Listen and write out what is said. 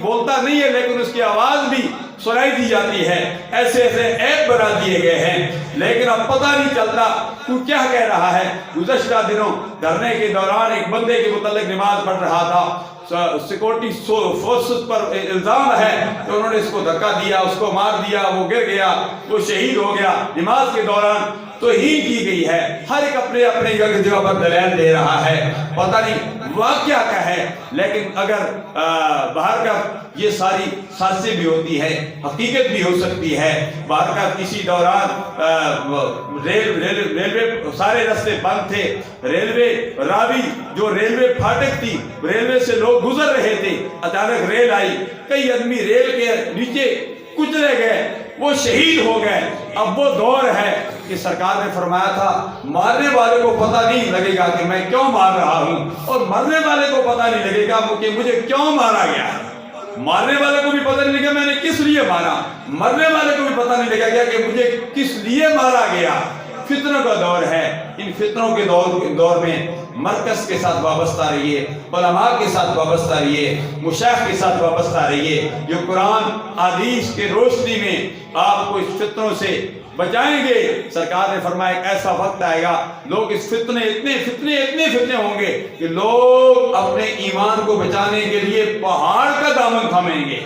بولتا نہیں ہے لیکن اس کی آواز بھی سنائی دی جاتی ہے. ایسے ایسے عیب بنا دیے گئے ہیں لیکن اب پتہ نہیں چلتا تو کیا کہہ رہا ہے. گزشتہ دنوں دھرنے کے دوران ایک بندے کے متعلق نماز پڑھ رہا تھا. سیکورٹی فورسز پر الزام ہے کہ انہوں نے اس کو دھکا دیا, اس کو مار دیا, وہ گر گیا, وہ شہید ہو گیا. نماز کے دوران توہین کی گئی ہے. ہر ایک اپنے اپنے جگہ پر دلیل دے رہا ہے. پتہ نہیں واقعہ کیا ہے لیکن اگر باہر کا یہ ساری سازشیں بھی ہوتی ہے, حقیقت بھی ہو سکتی ہے. باہر کا کسی دوران ریلوے سارے راستے بند تھے. ریلوے راوی جو ریلوے پھاٹک تھی, ریلوے سے لوگ گزر رہے تھے, اچانک ریل آئی, کئی آدمی ریل کے نیچے کچلے گئے, وہ شہید ہو گئے. اب وہ دور ہے کہ سرکار نے فرمایا تھا مارنے والے کو پتہ نہیں لگے گا کہ میں کیوں مار رہا ہوں, اور مرنے والے کو پتہ نہیں لگے گا کہ مجھے کیوں مارا گیا ہے. مارنے والے کو بھی پتہ نہیں لگا میں نے کس لیے مارا, مرنے والے کو بھی پتہ نہیں لگا گیا کہ مجھے کس لیے مارا گیا. فتنوں کا دور ہے. ان فتنوں کے دور میں مرکز کے ساتھ وابستہ رہیے, علماء کے ساتھ وابستہ رہیے, مشائخ کے ساتھ وابستہ رہیے جو قرآن حدیث کے روشنی میں آپ کو اس فتنوں سے بچائیں گے. سرکار نے فرمایا ایک ایسا وقت آئے گا لوگ اس اتنے فتنے ہوں گے کہ لوگ اپنے ایمان کو بچانے کے لیے پہاڑ کا دامن تھامیں گے.